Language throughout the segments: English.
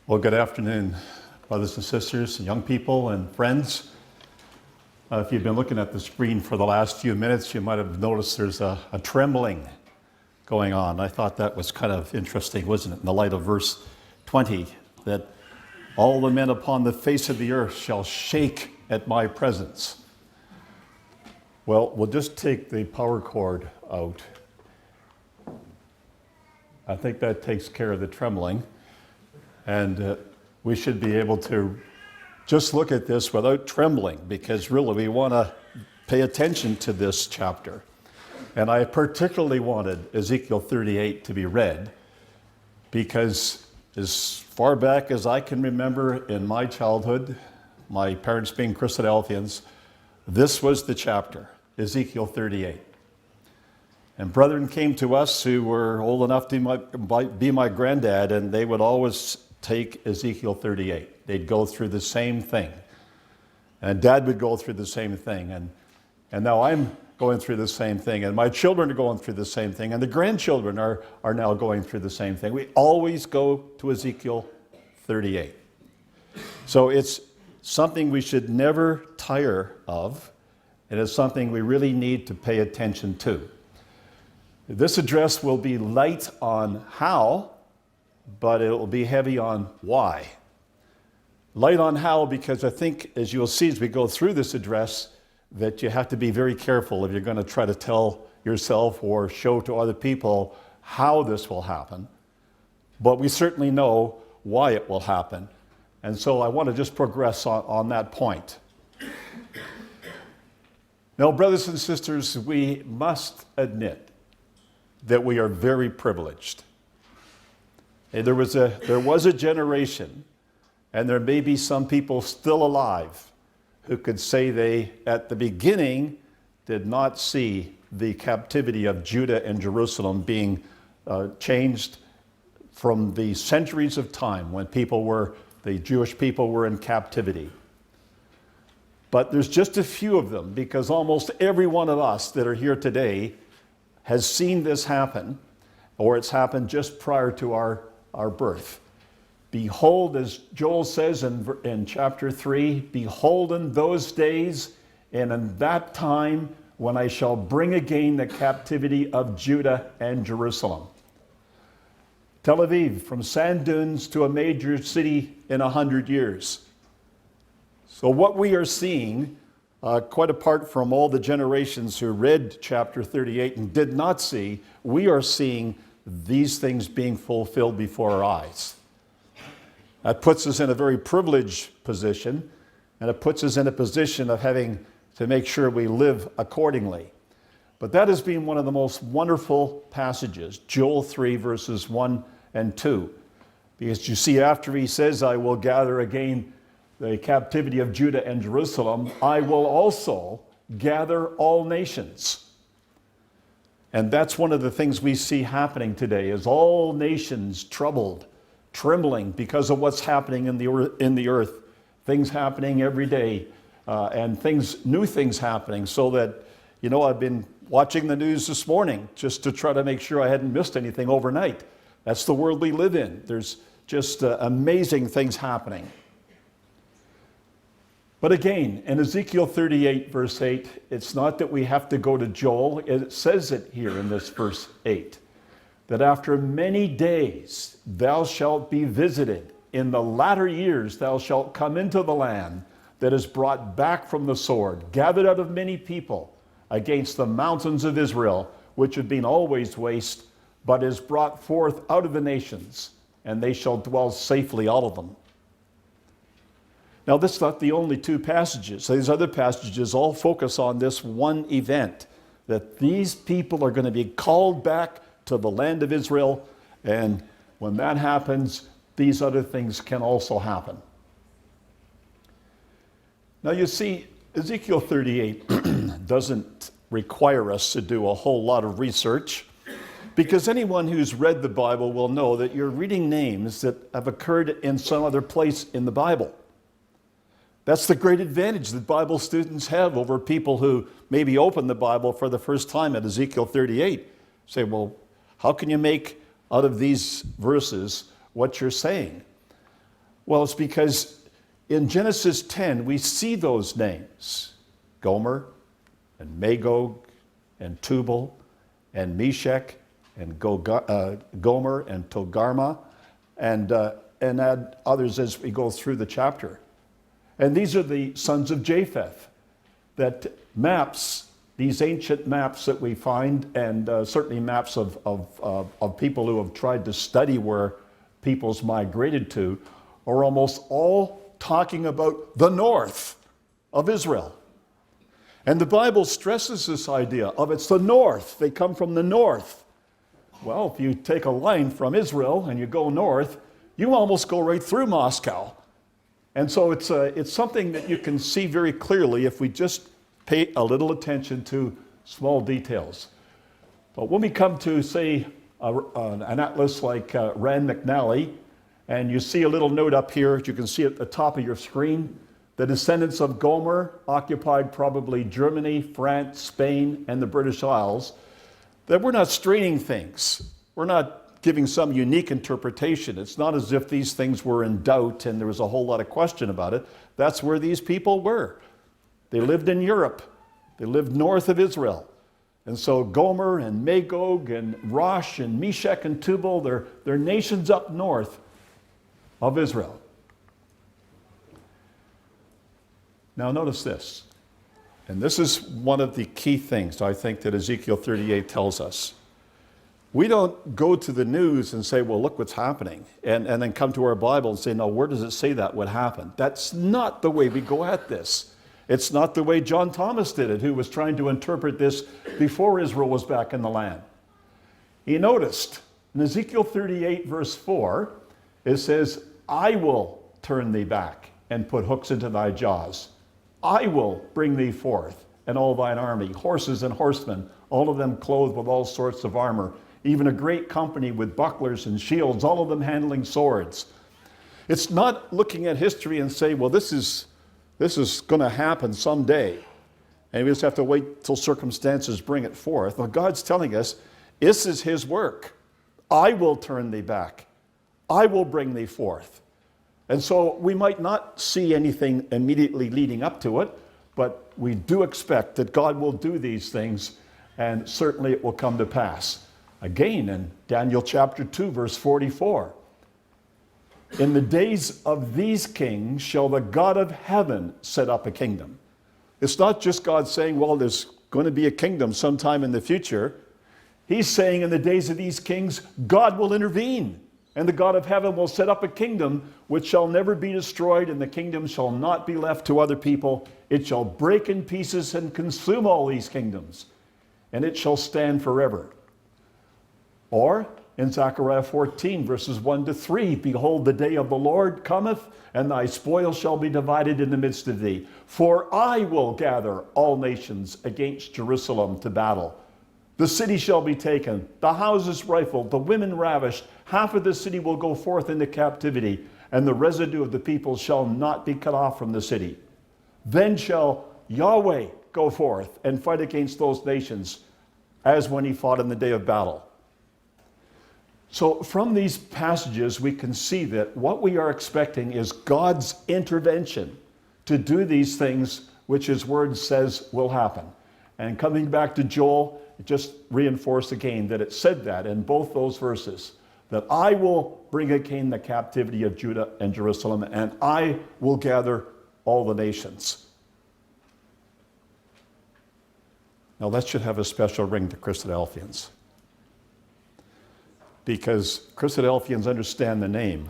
Well, good afternoon, brothers and sisters, young people and friends. If you've been looking at the screen for the last few minutes, you might have noticed there's a trembling going on. I thought that was kind of interesting, wasn't it? In the light of verse 20, that all the men upon the face of the earth shall shake at my presence. Well, we'll just take the power cord out. I think that takes care of the trembling. And we should be able to just look at this without trembling, because really we want to pay attention to this chapter. And I particularly wanted Ezekiel 38 to be read, because as far back as I can remember in my childhood, my parents being Christadelphians, this was the chapter, Ezekiel 38. And brethren came to us who were old enough to be my granddad, and they would always take Ezekiel 38. They'd go through the same thing. And Dad would go through the same thing. And now I'm going through the same thing. And my children are going through the same thing. And the grandchildren are now going through the same thing. We always go to Ezekiel 38. So it's something we should never tire of. And it's something we really need to pay attention to. This address will be light on how, but it will be heavy on why. Light on how, because I think, as you'll see as we go through this address, that you have to be very careful if you're going to try to tell yourself or show to other people how this will happen. But we certainly know why it will happen. And so I want to just progress on that point. Now, brothers and sisters, we must admit that we are very privileged. There was a generation, and there may be some people still alive who could say they, at the beginning, did not see the captivity of Judah and Jerusalem being changed from the centuries of time when the Jewish people were in captivity. But there's just a few of them, because almost every one of us that are here today has seen this happen, or it's happened just prior to our birth. Behold, as Joel says in chapter 3, behold in those days and in that time when I shall bring again the captivity of Judah and Jerusalem. Tel Aviv, from sand dunes to a major city in 100 years. So what we are seeing, quite apart from all the generations who read chapter 38 and did not see, we are seeing these things being fulfilled before our eyes. That puts us in a very privileged position, and it puts us in a position of having to make sure we live accordingly. But that has been one of the most wonderful passages, Joel 3, verses 1 and 2. Because you see, after he says, I will gather again the captivity of Judah and Jerusalem, I will also gather all nations. And that's one of the things we see happening today, is all nations troubled, trembling because of what's happening in the earth. Things happening every day, and new things happening, so that, I've been watching the news this morning just to try to make sure I hadn't missed anything overnight. That's the world we live in. There's just amazing things happening. But again, in Ezekiel 38, verse 8, it's not that we have to go to Joel. It says it here in this verse 8, that after many days thou shalt be visited. In the latter years thou shalt come into the land that is brought back from the sword, gathered out of many people, against the mountains of Israel, which have been always waste, but is brought forth out of the nations, and they shall dwell safely out of them. Now, this is not the only two passages. These other passages all focus on this one event, that these people are going to be called back to the land of Israel, and when that happens, these other things can also happen. Now, you see, Ezekiel 38 doesn't require us to do a whole lot of research, because anyone who's read the Bible will know that you're reading names that have occurred in some other place in the Bible. That's the great advantage that Bible students have over people who maybe open the Bible for the first time at Ezekiel 38. Say, well, how can you make out of these verses what you're saying? Well, it's because in Genesis 10, we see those names. Gomer and Magog and Tubal and Meshech and Gomer and Togarmah and add others as we go through the chapter. And these are the sons of Japheth. That maps, these ancient maps that we find, and certainly maps of people who have tried to study where peoples migrated to, are almost all talking about the north of Israel. And the Bible stresses this idea of it's the north. They come from the north. Well, if you take a line from Israel and you go north, you almost go right through Moscow. And so it's something that you can see very clearly if we just pay a little attention to small details. But when we come to, say, an atlas like Rand McNally, and you see a little note up here, you can see at the top of your screen, the descendants of Gomer occupied probably Germany, France, Spain, and the British Isles, that we're not straining things. We're not giving some unique interpretation. It's not as if these things were in doubt and there was a whole lot of question about it. That's where these people were. They lived in Europe. They lived north of Israel. And so Gomer and Magog and Rosh and Meshech and Tubal, they're nations up north of Israel. Now notice this, and this is one of the key things I think that Ezekiel 38 tells us. We don't go to the news and say, well, look what's happening, and then come to our Bible and say, no, where does it say that would happen? That's not the way we go at this. It's not the way John Thomas did it, who was trying to interpret this before Israel was back in the land. He noticed in Ezekiel 38, verse 4, it says, I will turn thee back and put hooks into thy jaws. I will bring thee forth, and all thine army, horses and horsemen, all of them clothed with all sorts of armor, even a great company with bucklers and shields, all of them handling swords. It's not looking at history and say, well, this is going to happen someday, and we just have to wait till circumstances bring it forth. Well, God's telling us, this is his work. I will turn thee back. I will bring thee forth. And so we might not see anything immediately leading up to it, but we do expect that God will do these things, and certainly it will come to pass. Again, in Daniel chapter 2, verse 44, in the days of these kings shall the God of heaven set up a kingdom. It's not just God saying, well, there's going to be a kingdom sometime in the future. He's saying in the days of these kings, God will intervene. And the God of heaven will set up a kingdom which shall never be destroyed, and the kingdom shall not be left to other people. It shall break in pieces and consume all these kingdoms, and it shall stand forever. Or in Zechariah 14, verses 1 to 3, behold, the day of the Lord cometh, and thy spoil shall be divided in the midst of thee. For I will gather all nations against Jerusalem to battle. The city shall be taken, the houses rifled, the women ravished. Half of the city will go forth into captivity, and the residue of the people shall not be cut off from the city. Then shall Yahweh go forth and fight against those nations, as when he fought in the day of battle. So from these passages, we can see that what we are expecting is God's intervention to do these things which his word says will happen. And coming back to Joel, it just reinforced again that it said that in both those verses, that I will bring again the captivity of Judah and Jerusalem, and I will gather all the nations. Now that should have a special ring to Christadelphians, because Christadelphians understand the name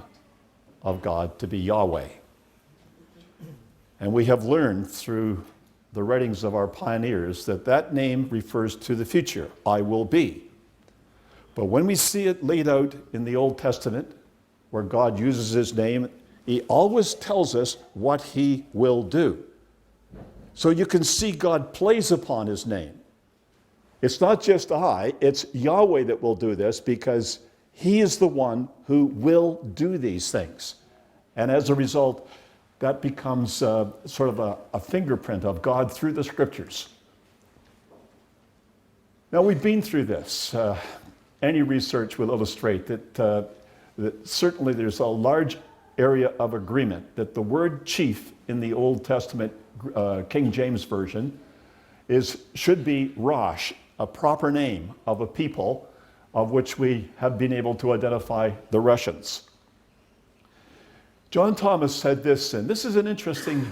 of God to be Yahweh. And we have learned through the writings of our pioneers that that name refers to the future, I will be. But when we see it laid out in the Old Testament, where God uses his name, he always tells us what he will do. So you can see God plays upon his name. It's not just I, it's Yahweh that will do this, because he is the one who will do these things. And as a result, that becomes sort of a fingerprint of God through the scriptures. Now, we've been through this. Any research will illustrate that certainly there's a large area of agreement that the word chief in the Old Testament King James Version should be Rosh, a proper name of a people of which we have been able to identify the Russians. John Thomas said this, and this is an interesting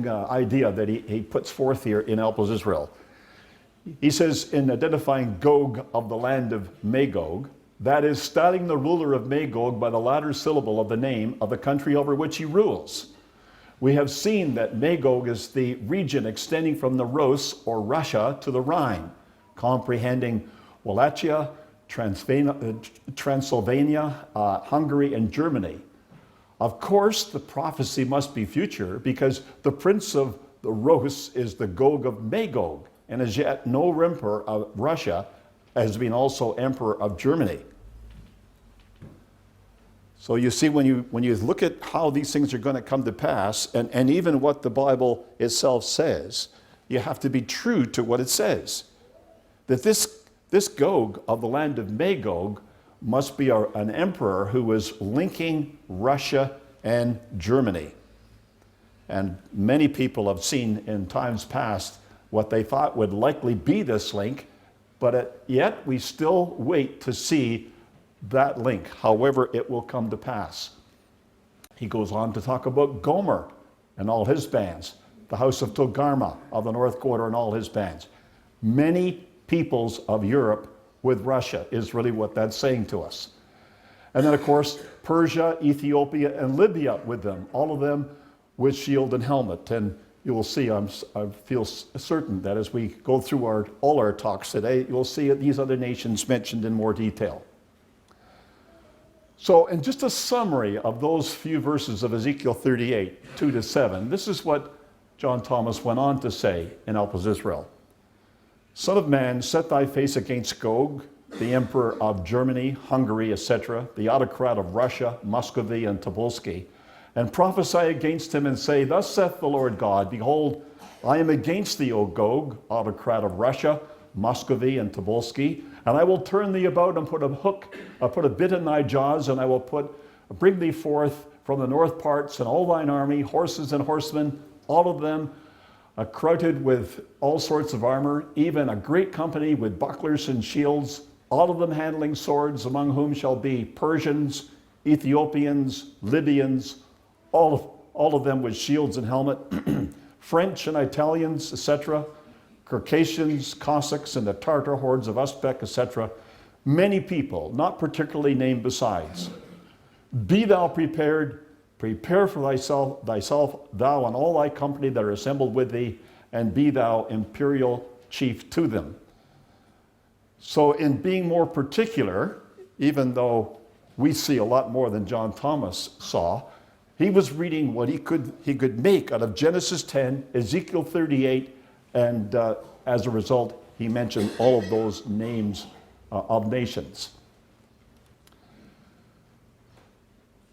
idea that he puts forth here in Help Us Israel. He says, in identifying Gog of the land of Magog, that is, styling the ruler of Magog by the latter syllable of the name of the country over which he rules. We have seen that Magog is the region extending from the Rus, or Russia, to the Rhine, comprehending Wallachia, Transylvania, Hungary, and Germany. Of course, the prophecy must be future, because the prince of the Rus is the Gog of Magog, and as yet no emperor of Russia has been also emperor of Germany. So you see, when you look at how these things are going to come to pass, and even what the Bible itself says, you have to be true to what it says. That this Gog of the land of Magog must be an emperor who was linking Russia and Germany. And many people have seen in times past what they thought would likely be this link, but yet we still wait to see that link, however it will come to pass. He goes on to talk about Gomer and all his bands, the house of Togarmah of the north quarter and all his bands. Many peoples of Europe with Russia is really what that's saying to us. And then, of course, Persia, Ethiopia, and Libya with them, all of them with shield and helmet. And you will see, I feel certain that as we go through all our talks today, you'll see these other nations mentioned in more detail. So, in just a summary of those few verses of Ezekiel 38, 2-7, this is what John Thomas went on to say in Help Us Israel. Son of man, set thy face against Gog, the emperor of Germany, Hungary, etc., the autocrat of Russia, Muscovy, and Tobolsky, and prophesy against him and say, Thus saith the Lord God, Behold, I am against thee, O Gog, autocrat of Russia, Muscovy, and Tobolsky, and I will turn thee about and put a bit in thy jaws, and I will bring thee forth from the north parts, and all thine army, horses and horsemen, all of them, crowded with all sorts of armor, even a great company with bucklers and shields, all of them handling swords, among whom shall be Persians, Ethiopians, Libyans, all of them with shields and helmet, French and Italians, etc., Circassians, Cossacks, and the Tartar hordes of Uzbek, etc., many people, not particularly named besides. Be thou prepared, prepare for thyself, thou and all thy company that are assembled with thee, and be thou imperial chief to them. So in being more particular, even though we see a lot more than John Thomas saw, he was reading what he could make out of Genesis 10, Ezekiel 38, and as a result, he mentioned all of those names of nations.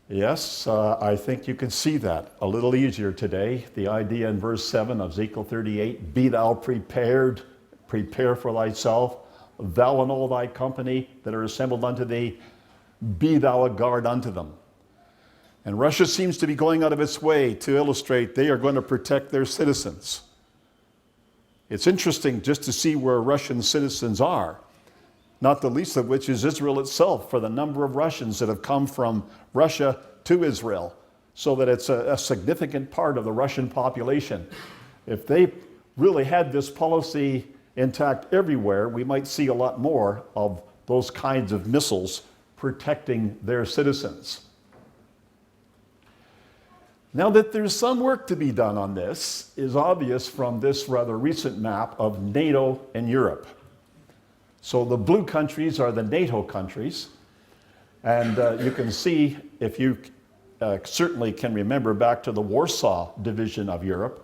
Yes, I think you can see that a little easier today. The idea in verse 7 of Ezekiel 38, be thou prepared, prepare for thyself, thou and all thy company that are assembled unto thee, be thou a guard unto them. And Russia seems to be going out of its way to illustrate they are going to protect their citizens. It's interesting just to see where Russian citizens are, not the least of which is Israel itself, for the number of Russians that have come from Russia to Israel, so that it's a significant part of the Russian population. If they really had this policy intact everywhere, we might see a lot more of those kinds of missiles protecting their citizens. Now that there's some work to be done on this is obvious from this rather recent map of NATO and Europe. So the blue countries are the NATO countries, and you can see, if you certainly can remember back to the Warsaw Division of Europe,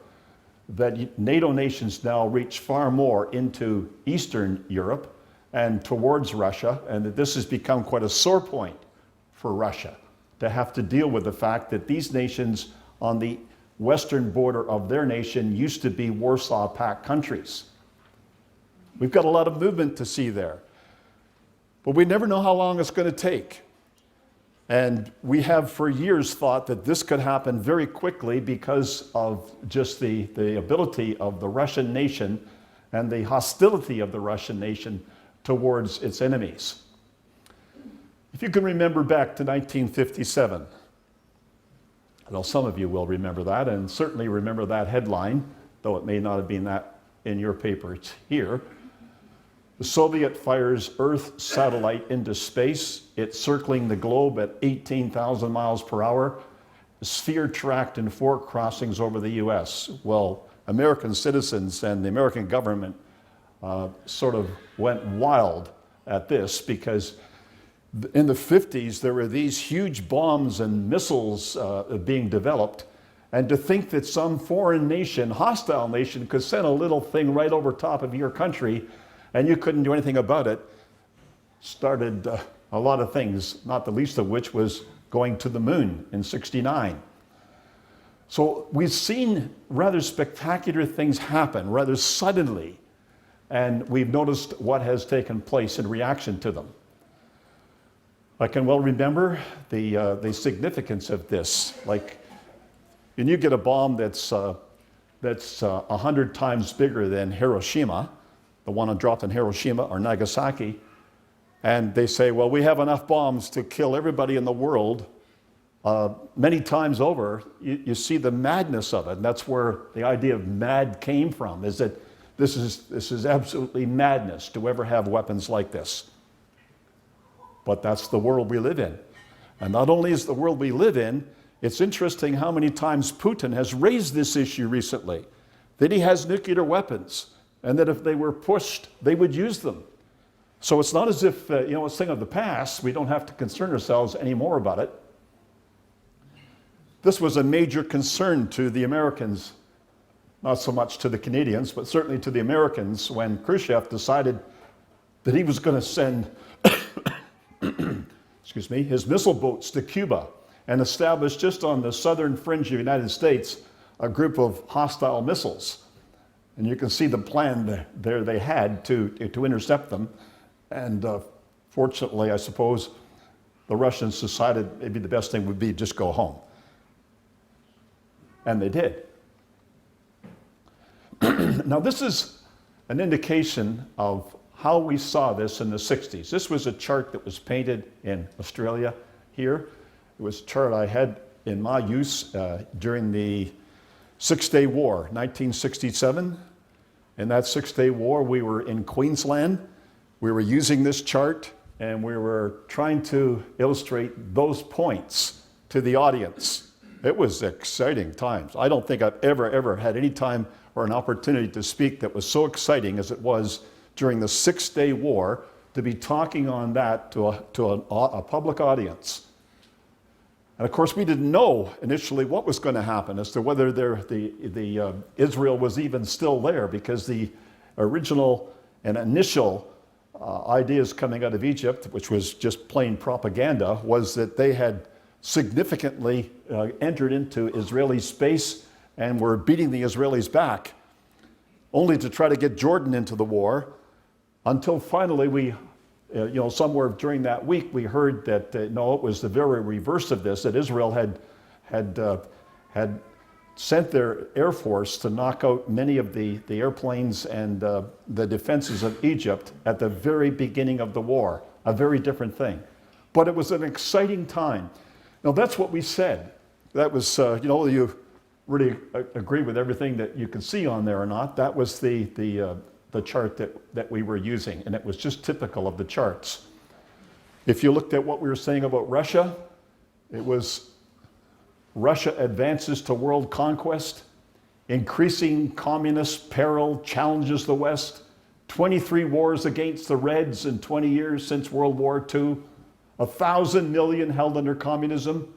that NATO nations now reach far more into Eastern Europe and towards Russia, and that this has become quite a sore point for Russia to have to deal with the fact that these nations on the western border of their nation used to be Warsaw Pact countries. We've got a lot of movement to see there, but we never know how long it's going to take. And we have for years thought that this could happen very quickly because of just the ability of the Russian nation and the hostility of the Russian nation towards its enemies. If you can remember back to 1957, well, some of you will remember that, and certainly remember that headline, though it may not have been that in your paper. It's here. The Soviet fires Earth satellite into space. It's circling the globe at 18,000 miles per hour. The sphere tracked in 4 crossings over the US. Well, American citizens and the American government sort of went wild at this, because in the 50s there were these huge bombs and missiles being developed. And to think that some foreign nation, hostile nation, could send a little thing right over top of your country and you couldn't do anything about it, started a lot of things, not the least of which was going to the moon in '69. So we've seen rather spectacular things happen rather suddenly, and we've noticed what has taken place in reaction to them. I can well remember the significance of this. Like, when you get a bomb that's 100 times bigger than Hiroshima, the one dropped in Hiroshima or Nagasaki, and they say, well, we have enough bombs to kill everybody in the world many times over, you see the madness of it. And that's where the idea of mad came from, is that this is absolutely madness to ever have weapons like this. But that's the world we live in. And not only is the world we live in, it's interesting how many times Putin has raised this issue recently, that he has nuclear weapons, and that if they were pushed, they would use them. So it's not as if, it's a thing of the past. We don't have to concern ourselves anymore about it. This was a major concern to the Americans, not so much to the Canadians, but certainly to the Americans, when Khrushchev decided that he was going to send his missile boats to Cuba and establish just on the southern fringe of the United States a group of hostile missiles. And you can see the plan there they had to intercept them. And fortunately, I suppose, the Russians decided maybe the best thing would be just go home. And they did. Now, this is an indication of how we saw this in the 60s. This was a chart that was painted in Australia here. It was a chart I had in my use during the Six-Day War, 1967. In that Six-Day War, we were in Queensland. We were using this chart, and we were trying to illustrate those points to the audience. It was exciting times. I don't think I've ever had any time or an opportunity to speak that was so exciting as it was during the Six-Day War, to be talking on that to a public audience. And of course, we didn't know initially what was going to happen as to whether Israel was even still there, because the original and initial ideas coming out of Egypt, which was just plain propaganda, was that they had significantly entered into Israeli space and were beating the Israelis back, only to try to get Jordan into the war, until finally we, somewhere during that week, we heard that no, it was the very reverse of this, that Israel had sent their air force to knock out many of the airplanes and the defenses of Egypt at the very beginning of the war. A very different thing. But it was an exciting time. Now, that's what we said. That was, you really agree with everything that you can see on there or not. That was the chart that we were using, and it was just typical of the charts. If you looked at what we were saying about Russia, it was Russia advances to world conquest, increasing communist peril challenges the West, 23 wars against the Reds in 20 years since World War II, 1,000 million held under communism,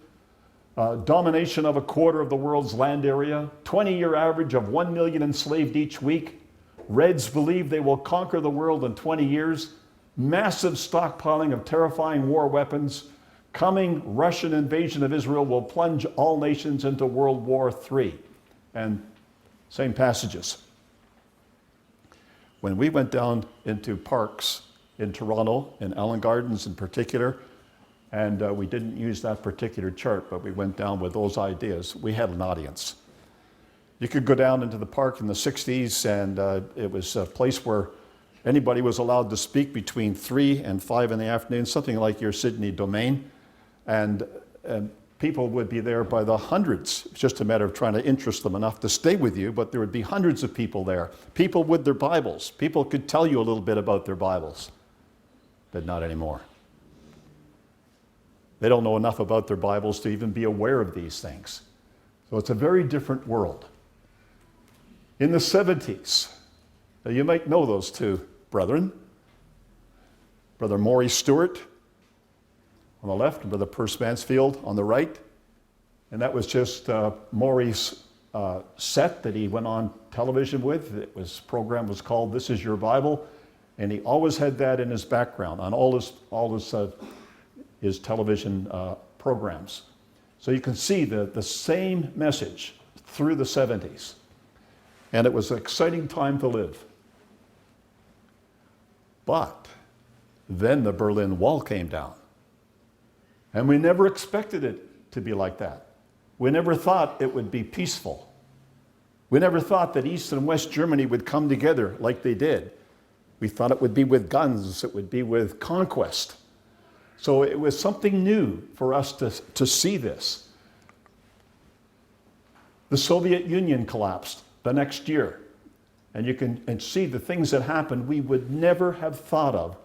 domination of a quarter of the world's land area, 20-year average of 1 million enslaved each week. Reds believe they will conquer the world in 20 years. Massive stockpiling of terrifying war weapons. Coming Russian invasion of Israel will plunge all nations into World War III. And same passages. When we went down into parks in Toronto, in Allen Gardens in particular, And we didn't use that particular chart, but we went down with those ideas. We had an audience. You could go down into the park in the 60s, and it was a place where anybody was allowed to speak between 3 and 5 in the afternoon, something like your Sydney domain. And people would be there by the hundreds. It's just a matter of trying to interest them enough to stay with you, but there would be hundreds of people there. People with their Bibles. People could tell you a little bit about their Bibles, but not anymore. They don't know enough about their Bibles to even be aware of these things. So it's a very different world. In the 70s, now you might know those two brethren. Brother Maury Stewart on the left, and Brother Perce Mansfield on the right. And that was just Maury's set that he went on television with. Program was called This Is Your Bible. And he always had that in his background on all his television programs. So you can see the same message through the 70s. And it was an exciting time to live. But then the Berlin Wall came down. And we never expected it to be like that. We never thought it would be peaceful. We never thought that East and West Germany would come together like they did. We thought it would be with guns, it would be with conquest. So it was something new for us to see this. The Soviet Union collapsed the next year. And you can see the things that happened we would never have thought of.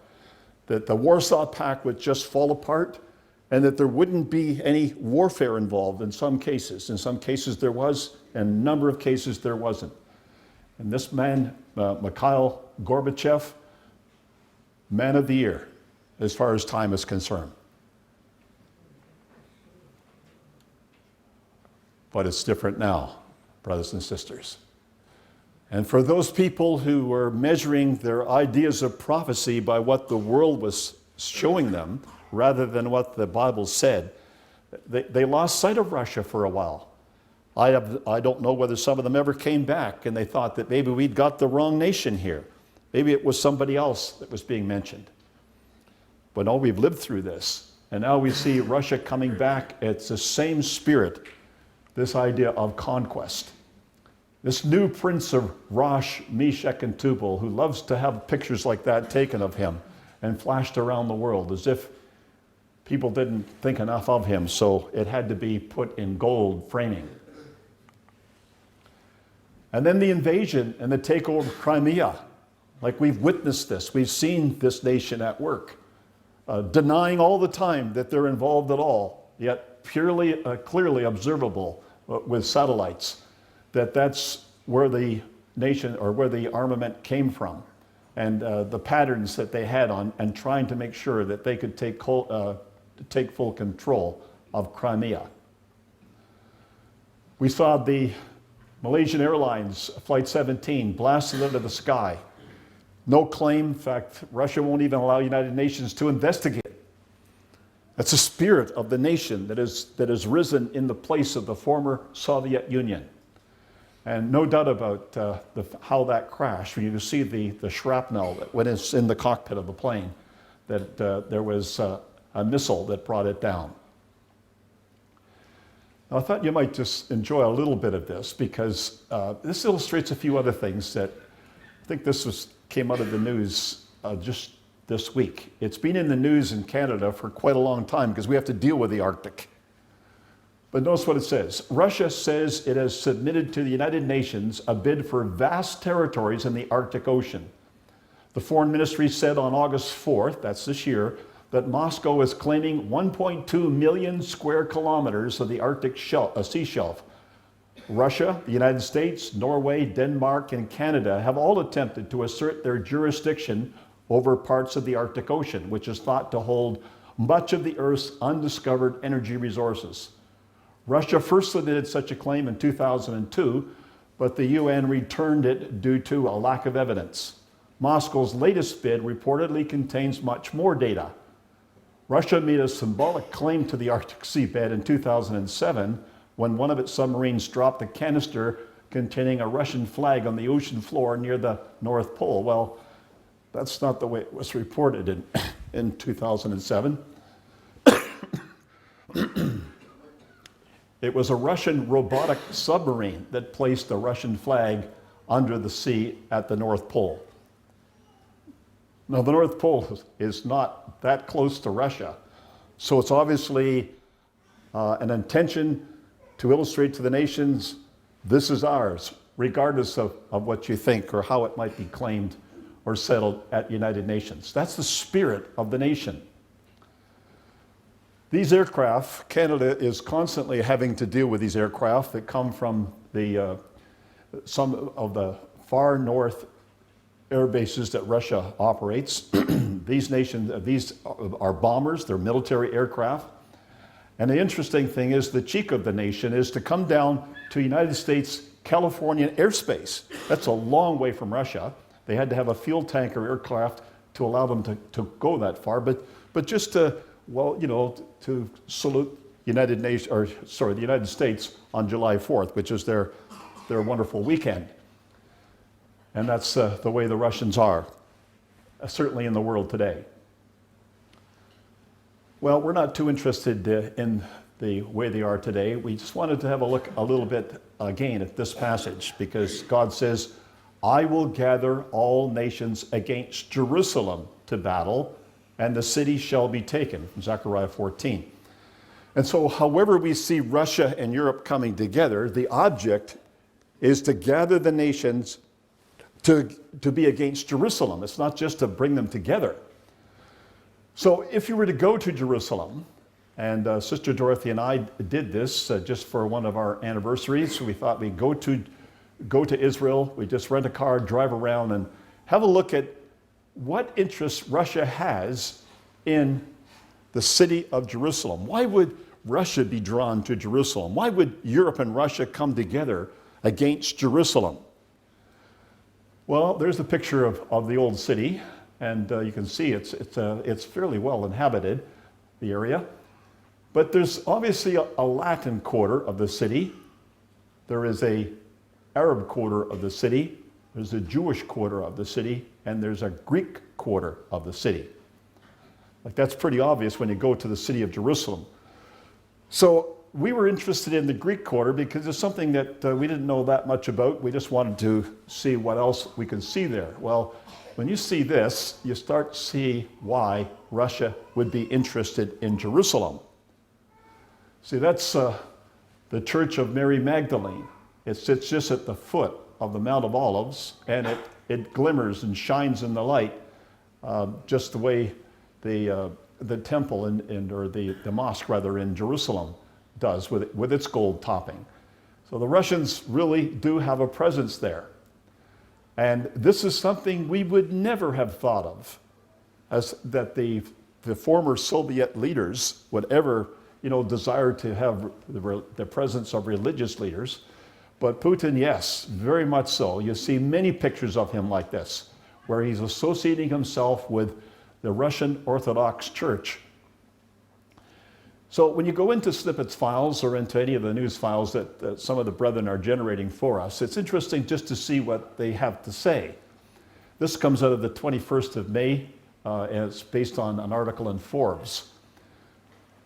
That the Warsaw Pact would just fall apart, and that there wouldn't be any warfare involved in some cases. In some cases there was, and a number of cases there wasn't. And this man, Mikhail Gorbachev, man of the year, as far as time is concerned. But it's different now, brothers and sisters. And for those people who were measuring their ideas of prophecy by what the world was showing them, rather than what the Bible said, they lost sight of Russia for a while. I don't know whether some of them ever came back, and they thought that maybe we'd got the wrong nation here. Maybe it was somebody else that was being mentioned. But no, we've lived through this. And now we see Russia coming back. It's the same spirit, this idea of conquest. This new prince of Rosh, Meshach, and Tubal, who loves to have pictures like that taken of him and flashed around the world as if people didn't think enough of him, so it had to be put in gold framing. And then the invasion and the takeover of Crimea. Like, we've witnessed this. We've seen this nation at work, denying all the time that they're involved at all, yet clearly observable with satellites, that's where the nation or where the armament came from, and the patterns that they had on, and trying to make sure that they could take full control of Crimea. We saw the Malaysian Airlines Flight 17 blasted into the sky. No claim. In fact, Russia won't even allow United Nations to investigate. That's the spirit of the nation that has risen in the place of the former Soviet Union. And no doubt about how that crashed. When you see the shrapnel that went in the cockpit of the plane, that there was a missile that brought it down. Now, I thought you might just enjoy a little bit of this, because this illustrates a few other things that I think came out of the news just this week. It's been in the news in Canada for quite a long time because we have to deal with the Arctic. But notice what it says. Russia says it has submitted to the United Nations a bid for vast territories in the Arctic Ocean. The Foreign Ministry said on August 4th, that's this year, that Moscow is claiming 1.2 million square kilometers of the Arctic sea shelf. Russia, the United States, Norway, Denmark, and Canada have all attempted to assert their jurisdiction over parts of the Arctic Ocean, which is thought to hold much of the Earth's undiscovered energy resources. Russia first submitted such a claim in 2002, but the UN returned it due to a lack of evidence. Moscow's latest bid reportedly contains much more data. Russia made a symbolic claim to the Arctic seabed in 2007 when one of its submarines dropped a canister containing a Russian flag on the ocean floor near the North Pole. Well, that's not the way it was reported in 2007. It was a Russian robotic submarine that placed the Russian flag under the sea at the North Pole. Now, the North Pole is not that close to Russia, so it's obviously an intention to illustrate to the nations, this is ours, regardless of what you think or how it might be claimed or settled at United Nations. That's the spirit of the nation. These aircraft, Canada is constantly having to deal with these aircraft that come from some of the far north air bases that Russia operates. These are bombers, they're military aircraft. And the interesting thing is the cheek of the nation is to come down to United States Californian airspace. That's a long way from Russia. They had to have a fuel tanker aircraft to allow them to go that far, but just to, well, you know, to salute the United States on July 4th, which is their wonderful weekend. And that's the way the Russians are, certainly in the world today. Well, we're not too interested in the way they are today. We just wanted to have a look a little bit again at this passage, because God says, I will gather all nations against Jerusalem to battle, and the city shall be taken, from Zechariah 14. And so however we see Russia and Europe coming together, the object is to gather the nations to be against Jerusalem. It's not just to bring them together. So if you were to go to Jerusalem, and Sister Dorothy and I did this just for one of our anniversaries, we thought we'd go to Israel, we just rent a car, drive around, and have a look at what interest Russia has in the city of Jerusalem. Why would Russia be drawn to Jerusalem? Why would Europe and Russia come together against Jerusalem? Well, there's a picture of the old city, and you can see it's fairly well inhabited, the area. But there's obviously a Latin quarter of the city. There is a Arab quarter of the city. There's a Jewish quarter of the city, and there's a Greek quarter of the city. Like, that's pretty obvious when you go to the city of Jerusalem. So we were interested in the Greek quarter because it's something that we didn't know that much about. We just wanted to see what else we could see there. Well, when you see this, you start to see why Russia would be interested in Jerusalem. See, that's the Church of Mary Magdalene. It sits just at the foot of the Mount of Olives, and it glimmers and shines in the light, just the way the temple or the mosque rather in Jerusalem does with its gold topping. So the Russians really do have a presence there. And this is something we would never have thought of, as that the former Soviet leaders would ever, desire to have the presence of religious leaders. But Putin, yes, very much so. You see many pictures of him like this, where he's associating himself with the Russian Orthodox Church. So when you go into Snippets files or into any of the news files that some of the brethren are generating for us, it's interesting just to see what they have to say. This comes out of the 21st of May, and it's based on an article in Forbes.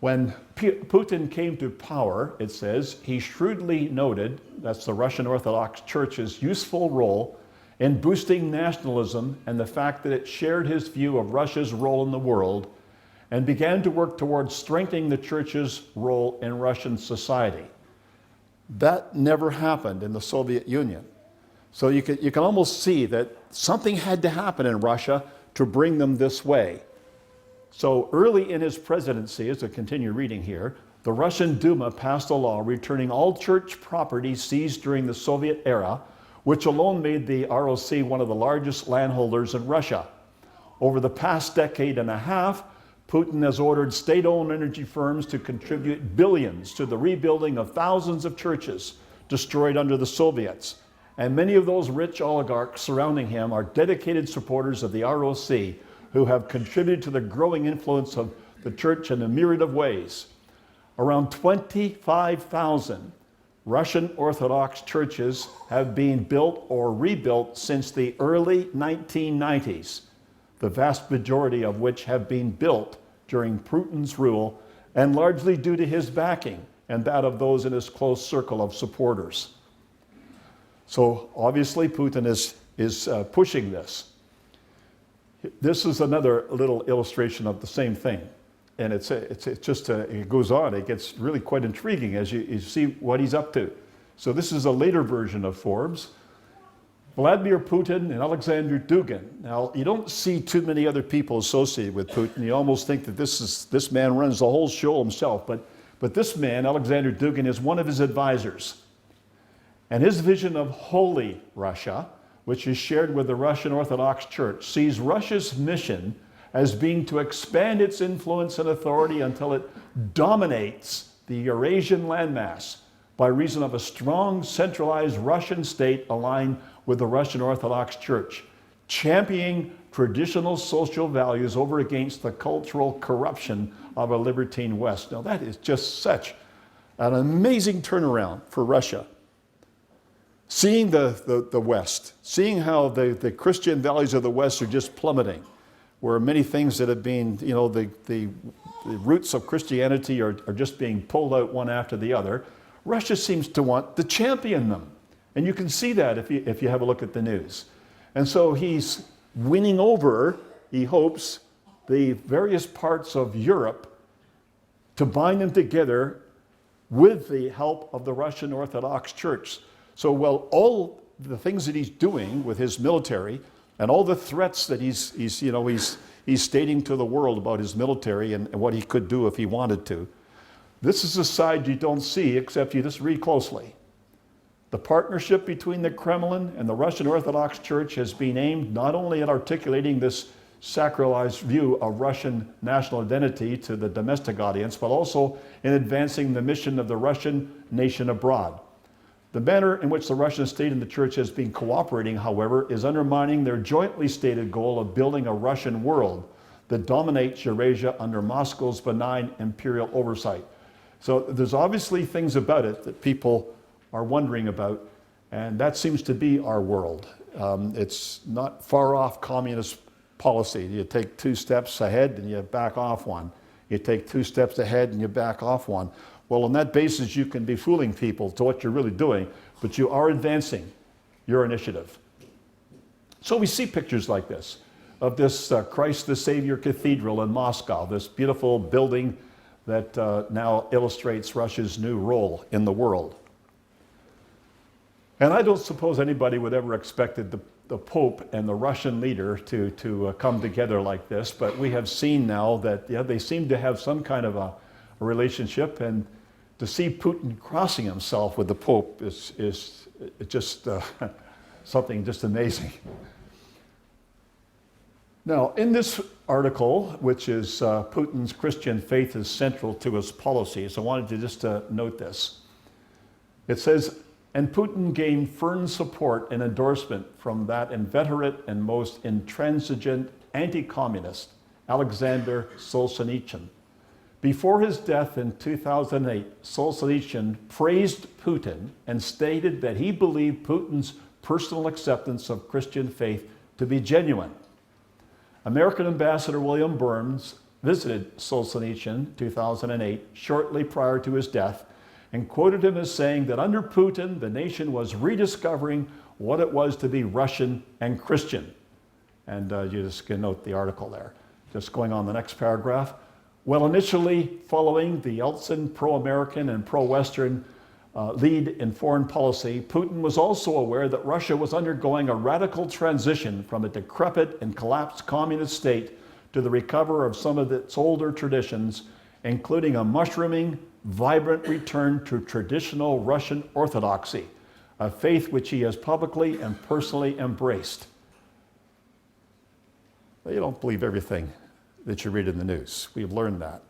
When Putin came to power, it says, he shrewdly noted, that's the Russian Orthodox Church's useful role in boosting nationalism and the fact that it shared his view of Russia's role in the world, and began to work towards strengthening the church's role in Russian society. That never happened in the Soviet Union. So you can almost see that something had to happen in Russia to bring them this way. So early in his presidency, as I continue reading here, the Russian Duma passed a law returning all church property seized during the Soviet era, which alone made the ROC one of the largest landholders in Russia. Over the past decade and a half, Putin has ordered state-owned energy firms to contribute billions to the rebuilding of thousands of churches destroyed under the Soviets. And many of those rich oligarchs surrounding him are dedicated supporters of the ROC, who have contributed to the growing influence of the church in a myriad of ways. Around 25,000 Russian Orthodox churches have been built or rebuilt since the early 1990s, the vast majority of which have been built during Putin's rule and largely due to his backing and that of those in his close circle of supporters. So obviously Putin is pushing this. This is another little illustration of the same thing. And it goes on. It gets really quite intriguing as you see what he's up to. So this is a later version of Forbes. Vladimir Putin and Alexander Dugin. Now, you don't see too many other people associated with Putin. You almost think that this man runs the whole show himself. But this man, Alexander Dugin, is one of his advisors. And his vision of holy Russia, which is shared with the Russian Orthodox Church, sees Russia's mission as being to expand its influence and authority until it dominates the Eurasian landmass by reason of a strong, centralized Russian state aligned with the Russian Orthodox Church, championing traditional social values over against the cultural corruption of a libertine West. Now that is just such an amazing turnaround for Russia. Seeing the West, seeing how the Christian values of the West are just plummeting, where many things that have been, the roots of Christianity are just being pulled out one after the other, Russia seems to want to champion them. And you can see that if you have a look at the news. And so he's winning over, he hopes, the various parts of Europe to bind them together with the help of the Russian Orthodox Church. So while all the things that he's doing with his military and all the threats that he's stating to the world about his military and what he could do if he wanted to, this is a side you don't see except you just read closely. The partnership between the Kremlin and the Russian Orthodox Church has been aimed not only at articulating this sacralized view of Russian national identity to the domestic audience, but also in advancing the mission of the Russian nation abroad. The manner in which the Russian state and the church has been cooperating, however, is undermining their jointly stated goal of building a Russian world that dominates Eurasia under Moscow's benign imperial oversight. So there's obviously things about it that people are wondering about, and that seems to be our world. It's not far off communist policy. You take 2 steps ahead and you back off one. You take 2 steps ahead and you back off one. Well, on that basis, you can be fooling people to what you're really doing, but you are advancing your initiative. So we see pictures like this, of this Christ the Savior Cathedral in Moscow, this beautiful building that now illustrates Russia's new role in the world. And I don't suppose anybody would ever expected the Pope and the Russian leader to come together like this, but we have seen now that they seem to have some kind of a relationship, and to see Putin crossing himself with the Pope is just something just amazing. Now, in this article, which is Putin's Christian faith is central to his policies, I wanted to just note this. It says, and Putin gained firm support and endorsement from that inveterate and most intransigent anti-communist, Alexander Solzhenitsyn. Before his death in 2008, Solzhenitsyn praised Putin and stated that he believed Putin's personal acceptance of Christian faith to be genuine. American Ambassador William Burns visited Solzhenitsyn in 2008, shortly prior to his death, and quoted him as saying that under Putin, the nation was rediscovering what it was to be Russian and Christian. And you just can note the article there. Just going on the next paragraph. Well, initially following the Yeltsin pro-American and pro-Western lead in foreign policy, Putin was also aware that Russia was undergoing a radical transition from a decrepit and collapsed communist state to the recovery of some of its older traditions, including a mushrooming, vibrant return to traditional Russian orthodoxy, a faith which he has publicly and personally embraced. You don't believe everything that you read in the news. We've learned that.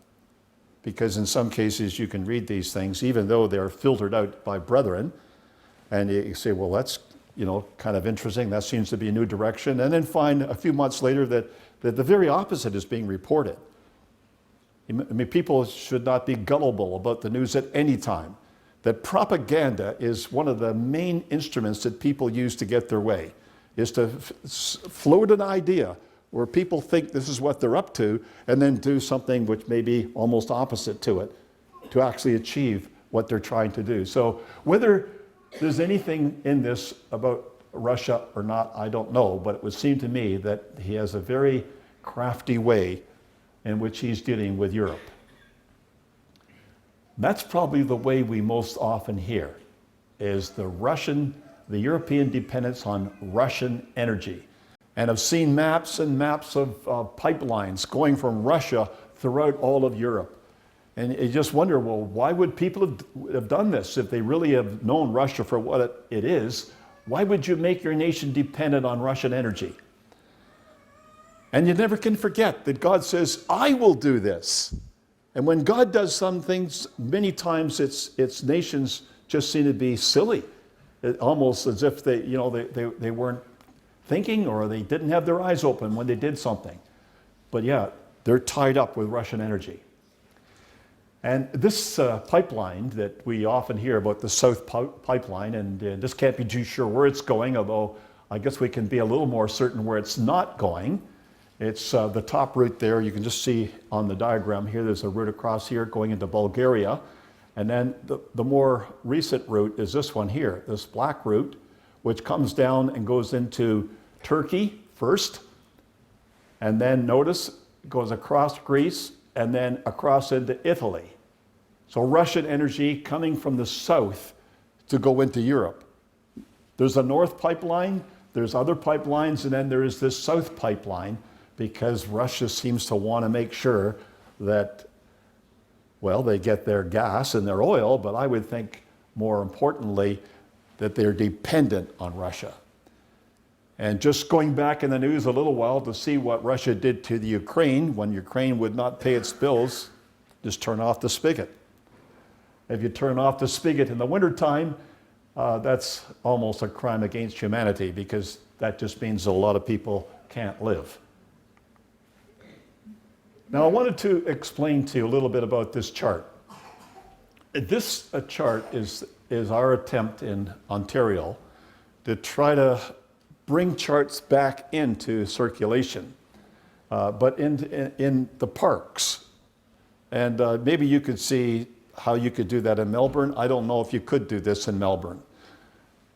Because in some cases you can read these things, even though they're filtered out by brethren, and you say, well, that's kind of interesting, that seems to be a new direction, and then find a few months later that the very opposite is being reported. I mean, people should not be gullible about the news at any time. That propaganda is one of the main instruments that people use to get their way, is to float an idea where people think this is what they're up to and then do something which may be almost opposite to it to actually achieve what they're trying to do. So whether there's anything in this about Russia or not, I don't know, but it would seem to me that he has a very crafty way in which he's dealing with Europe. That's probably the way we most often hear, is the European dependence on Russian energy. And I've seen maps and maps of pipelines going from Russia throughout all of Europe. And you just wonder, well, why would people have done this if they really have known Russia for what it is? Why would you make your nation dependent on Russian energy? And you never can forget that God says, I will do this. And when God does some things, many times its nations just seem to be silly, almost as if they weren't thinking or they didn't have their eyes open when they did something. But yeah, they're tied up with Russian energy. And this pipeline that we often hear about, the South Pipeline, and just can't be too sure where it's going, although I guess we can be a little more certain where it's not going. It's the top route there. You can just see on the diagram here, there's a route across here going into Bulgaria. And then the more recent route is this one here, this black route, which comes down and goes into Turkey first. And then notice, it goes across Greece and then across into Italy. So Russian energy coming from the south to go into Europe. There's a north pipeline, there's other pipelines, and then there is this south pipeline, because Russia seems to want to make sure that, well, they get their gas and their oil, but I would think more importantly that they're dependent on Russia. And just going back in the news a little while to see what Russia did to the Ukraine when Ukraine would not pay its bills, just turn off the spigot. If you turn off the spigot in the wintertime, that's almost a crime against humanity, because that just means a lot of people can't live. Now, I wanted to explain to you a little bit about this chart. This chart is our attempt in Ontario to try to bring charts back into circulation, but in the parks. And maybe you could see how you could do that in Melbourne. I don't know if you could do this in Melbourne.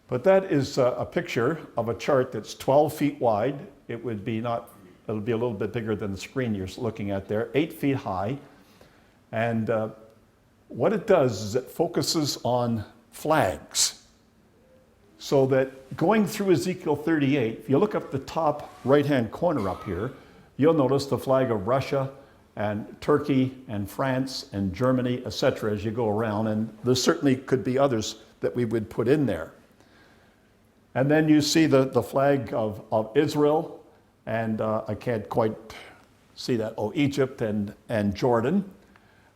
But that is a picture of a chart that's 12 feet wide. It'll be a little bit bigger than the screen you're looking at there, 8 feet high. And what it does is it focuses on flags. So that going through Ezekiel 38, if you look up the top right-hand corner up here, you'll notice the flag of Russia and Turkey and France and Germany, etc., as you go around. And there certainly could be others that we would put in there. And then you see the flag of Israel, and I can't quite see that. Oh, Egypt and Jordan.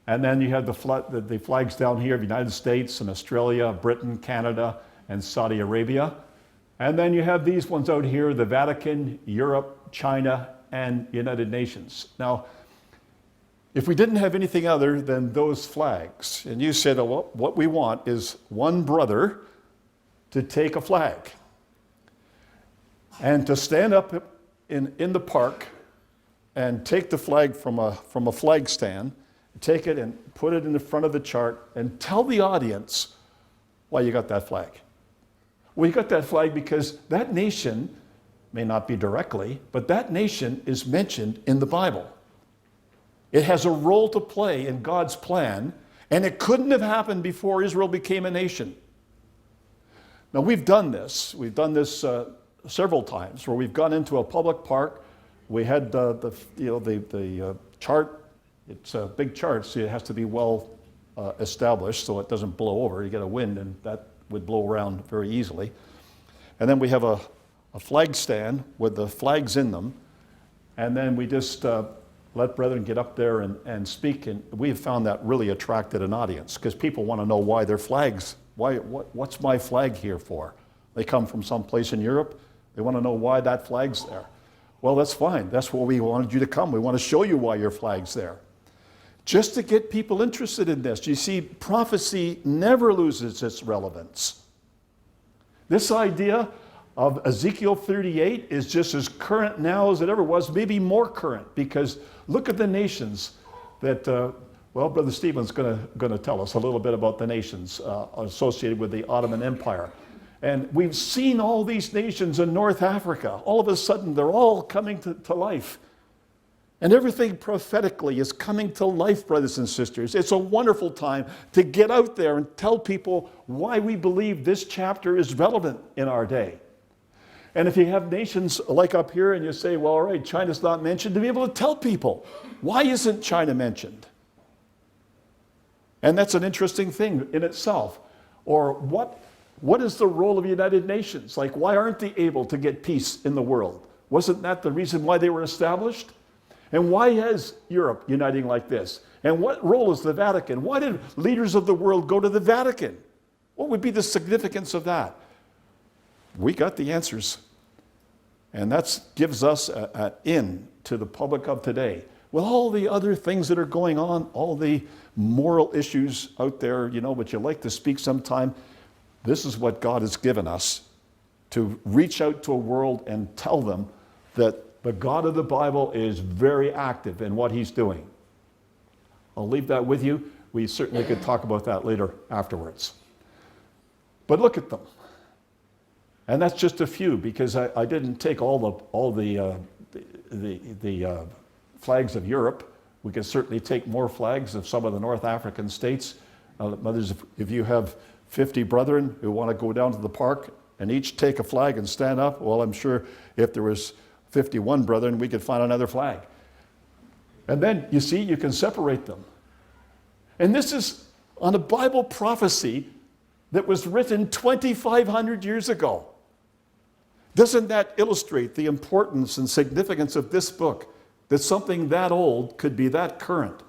And then you have the flags down here of the United States and Australia, Britain, Canada, and Saudi Arabia. And then you have these ones out here, the Vatican, Europe, China, and United Nations. Now, if we didn't have anything other than those flags, and you said, oh, well, what we want is one brother to take a flag and to stand up in the park and take the flag from a flag stand, take it and put it in the front of the chart and tell the audience why you got that flag. Well, you got that flag because that nation, may not be directly, but that nation is mentioned in the Bible. It has a role to play in God's plan, and it couldn't have happened before Israel became a nation. Now, we've done this. We've done this several times, where we've gone into a public park. We had the chart. It's a big chart, so it has to be well established so it doesn't blow over. You get a wind, and that would blow around very easily. And then we have a flag stand with the flags in them, and then we just let brethren get up there and speak, and we have found that really attracted an audience, because people want to know why their flags, what's my flag here for? They come from someplace in Europe, they want to know why that flag's there. Well, that's fine, that's why we wanted you to come. We want to show you why your flag's there. Just to get people interested in this. You see, prophecy never loses its relevance. This idea of Ezekiel 38 is just as current now as it ever was, maybe more current, because look at the nations that, well, Brother Stephen's going to tell us a little bit about the nations associated with the Ottoman Empire. And we've seen all these nations in North Africa. All of a sudden, they're all coming to life. And everything prophetically is coming to life, brothers and sisters. It's a wonderful time to get out there and tell people why we believe this chapter is relevant in our day. And if you have nations like up here and you say, well, all right, China's not mentioned, to be able to tell people, why isn't China mentioned? And that's an interesting thing in itself. Or what is the role of the United Nations? Like, why aren't they able to get peace in the world? Wasn't that the reason why they were established? And why is Europe uniting like this? And what role is the Vatican? Why did leaders of the world go to the Vatican? What would be the significance of that? We got the answers. And that gives us an in to the public of today. With all the other things that are going on, all the moral issues out there, you know, but you like to speak sometime, this is what God has given us to reach out to a world and tell them that the God of the Bible is very active in what he's doing. I'll leave that with you. We certainly could talk about that later afterwards. But look at them. And that's just a few, because I didn't take all the flags of Europe. We could certainly take more flags of some of the North African states. Mothers, if you have 50 brethren who want to go down to the park and each take a flag and stand up, well, I'm sure if there was 51 brethren, we could find another flag. And then, you see, you can separate them. And this is on a Bible prophecy that was written 2,500 years ago. Doesn't that illustrate the importance and significance of this book? That something that old could be that current,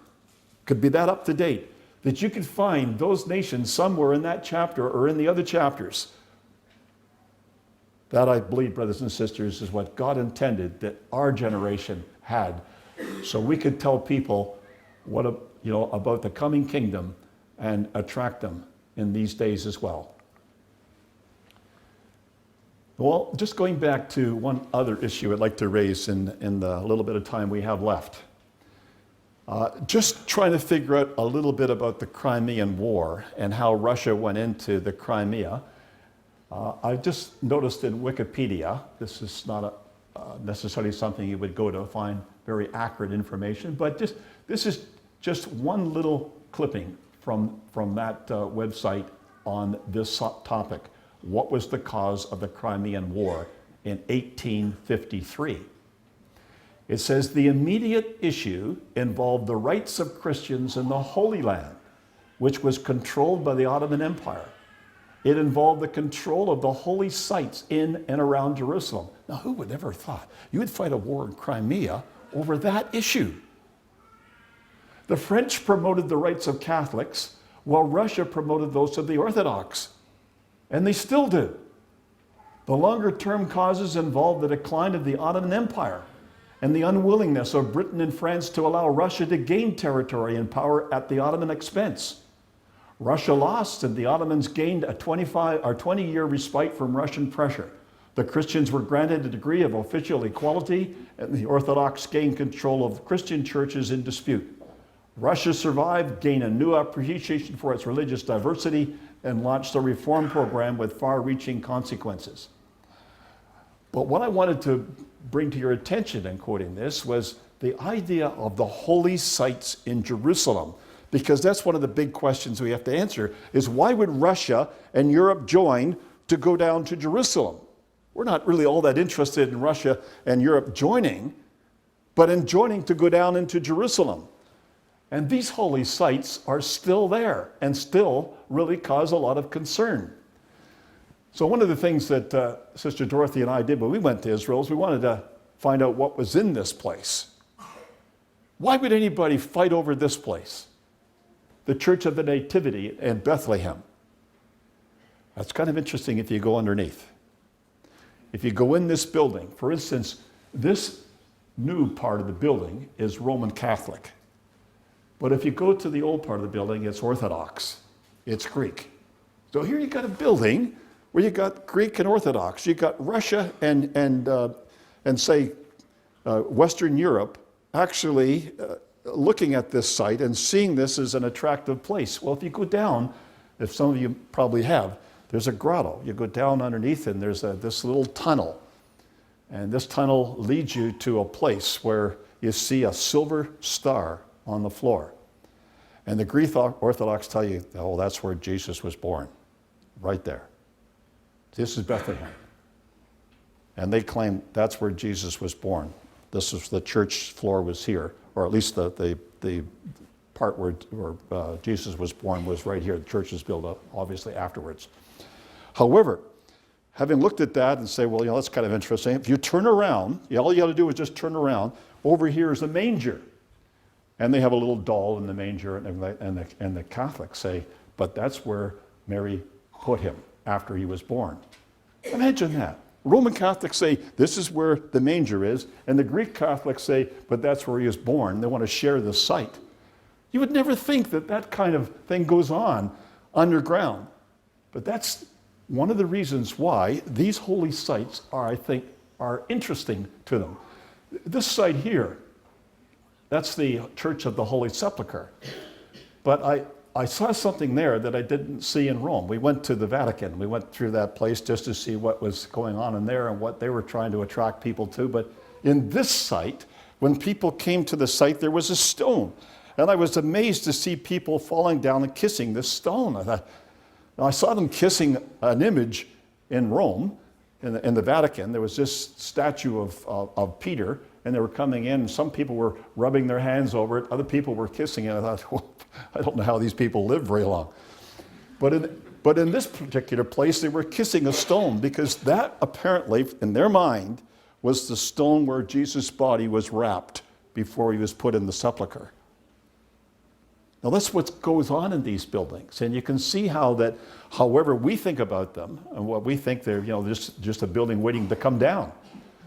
could be that up to date, that you could find those nations somewhere in that chapter or in the other chapters. That, I believe, brothers and sisters, is what God intended that our generation had, so we could tell people about the coming kingdom and attract them in these days as well. Well, just going back to one other issue I'd like to raise in the little bit of time we have left. Just trying to figure out a little bit about the Crimean War and how Russia went into the Crimea. I just noticed in Wikipedia, this is not necessarily something you would go to find very accurate information, but this is just one little clipping from that website on this topic. What was the cause of the Crimean War in 1853? It says the immediate issue involved the rights of Christians in the Holy Land, which was controlled by the Ottoman Empire. It involved the control of the holy sites in and around Jerusalem. Now, who would ever thought you would fight a war in Crimea over that issue? The French promoted the rights of Catholics, while Russia promoted those of the Orthodox. And they still do. The longer-term causes involved the decline of the Ottoman Empire and the unwillingness of Britain and France to allow Russia to gain territory and power at the Ottoman expense. Russia lost, and the Ottomans gained a 20-year respite from Russian pressure. The Christians were granted a degree of official equality, and the Orthodox gained control of Christian churches in dispute. Russia survived, gained a new appreciation for its religious diversity, and launched a reform program with far-reaching consequences. But what I wanted to bring to your attention in quoting this was the idea of the holy sites in Jerusalem, because that's one of the big questions we have to answer, is why would Russia and Europe join to go down to Jerusalem? We're not really all that interested in Russia and Europe joining, but in joining to go down into Jerusalem. And these holy sites are still there and still really cause a lot of concern. So one of the things that Sister Dorothy and I did when we went to Israel is we wanted to find out what was in this place. Why would anybody fight over this place? The Church of the Nativity in Bethlehem. That's kind of interesting if you go underneath. If you go in this building, for instance, this new part of the building is Roman Catholic. But if you go to the old part of the building, it's Orthodox. It's Greek. So here you got a building where you got Greek and Orthodox, you got Russia and say Western Europe actually looking at this site and seeing this as an attractive place. Well, if you go down, if some of you probably have, there's a grotto. You go down underneath and there's this little tunnel. And this tunnel leads you to a place where you see a silver star on the floor. And the Greek Orthodox tell you, oh, that's where Jesus was born, right there. This is Bethlehem. And they claim that's where Jesus was born. This is the church floor was here, or at least the part where Jesus was born was right here. The church was built up, obviously, afterwards. However, having looked at that and say, well, that's kind of interesting. If you turn around, all you got to do is just turn around. Over here is a manger. And they have a little doll in the manger, and the Catholics say, but that's where Mary put him after he was born. Imagine that. Roman Catholics say, this is where the manger is, and the Greek Catholics say, but that's where he was born. They want to share the site. You would never think that that kind of thing goes on underground. But that's one of the reasons why these holy sites are, I think, are interesting to them. This site here, that's the Church of the Holy Sepulchre. But I saw something there that I didn't see in Rome. We went to the Vatican. We went through that place just to see what was going on in there and what they were trying to attract people to. But in this site, when people came to the site, there was a stone. And I was amazed to see people falling down and kissing this stone. I saw them kissing an image in Rome, in the Vatican. There was this statue of Peter, and they were coming in, and some people were rubbing their hands over it, other people were kissing it. I thought, well, I don't know how these people live very long. But in this particular place, they were kissing a stone, because that apparently, in their mind, was the stone where Jesus' body was wrapped before he was put in the sepulcher. Now that's what goes on in these buildings, and you can see how that, however we think about them, and what we think they're, just a building waiting to come down.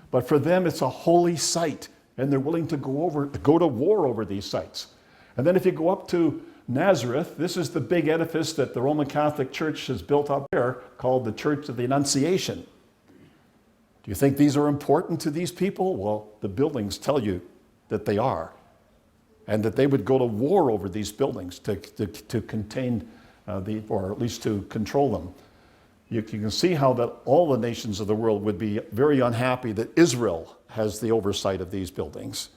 But for them, it's a holy site, and they're willing to go to war over these sites. And then if you go up to Nazareth, this is the big edifice that the Roman Catholic Church has built up there, called the Church of the Annunciation. Do you think these are important to these people? Well, the buildings tell you that they are, and that they would go to war over these buildings to contain or at least to control them. You can see how that all the nations of the world would be very unhappy that Israel has the oversight of these buildings,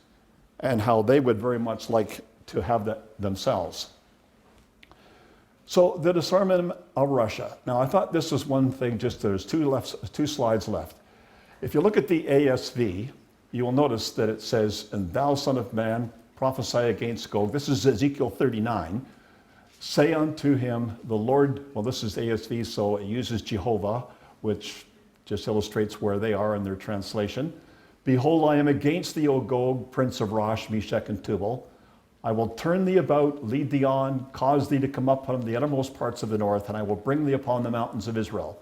and how they would very much like to have that themselves. So the disarmament of Russia. Now I thought this was one thing, just there's two slides left. If you look at the ASV, you will notice that it says, and thou son of man, prophesy against Gog. This is Ezekiel 39. Say unto him, the Lord, well, this is ASV, so it uses Jehovah, which just illustrates where they are in their translation. Behold, I am against thee, O Gog, prince of Rosh, Meshech, and Tubal. I will turn thee about, lead thee on, cause thee to come up from the uttermost parts of the north, and I will bring thee upon the mountains of Israel.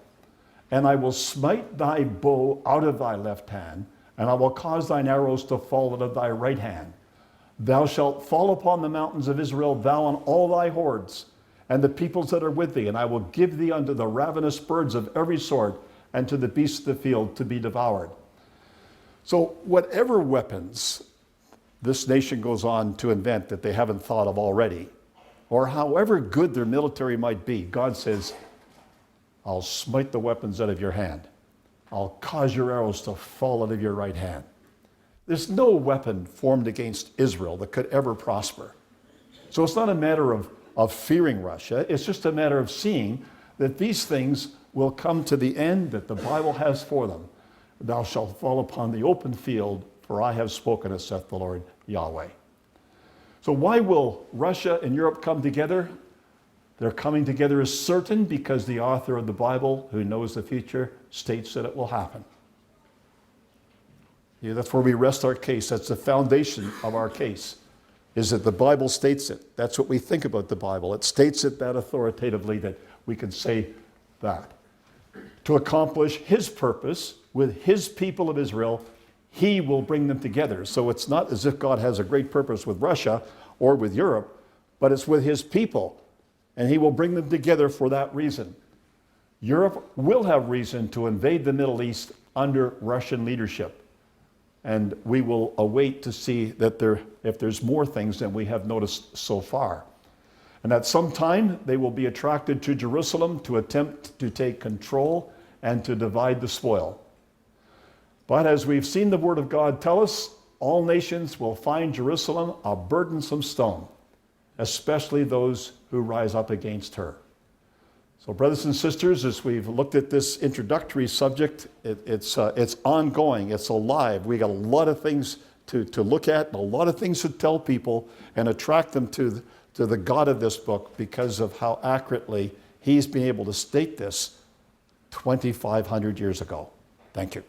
And I will smite thy bow out of thy left hand, and I will cause thine arrows to fall out of thy right hand. Thou shalt fall upon the mountains of Israel, thou and all thy hordes, and the peoples that are with thee, and I will give thee unto the ravenous birds of every sort, and to the beasts of the field to be devoured. So whatever weapons this nation goes on to invent that they haven't thought of already, or however good their military might be, God says, I'll smite the weapons out of your hand. I'll cause your arrows to fall out of your right hand. There's no weapon formed against Israel that could ever prosper. So it's not a matter of fearing Russia. It's just a matter of seeing that these things will come to the end that the Bible has for them. Thou shalt fall upon the open field, for I have spoken, as saith the Lord Yahweh. So why will Russia and Europe come together? Their coming together is certain because the author of the Bible, who knows the future, states that it will happen. Yeah, that's where we rest our case. That's the foundation of our case, is that the Bible states it. That's what we think about the Bible. It states it that authoritatively that we can say that. To accomplish his purpose with his people of Israel, he will bring them together. So it's not as if God has a great purpose with Russia or with Europe, but it's with his people. And he will bring them together for that reason. Europe will have reason to invade the Middle East under Russian leadership. And we will await to see that if there's more things than we have noticed so far. And at some time, they will be attracted to Jerusalem to attempt to take control and to divide the spoil. But as we've seen the Word of God tell us, all nations will find Jerusalem a burdensome stone, especially those who rise up against her. So brothers and sisters, as we've looked at this introductory subject, it's ongoing, it's alive. We got a lot of things to look at, a lot of things to tell people and attract them to the God of this book because of how accurately he's been able to state this 2,500 years ago. Thank you.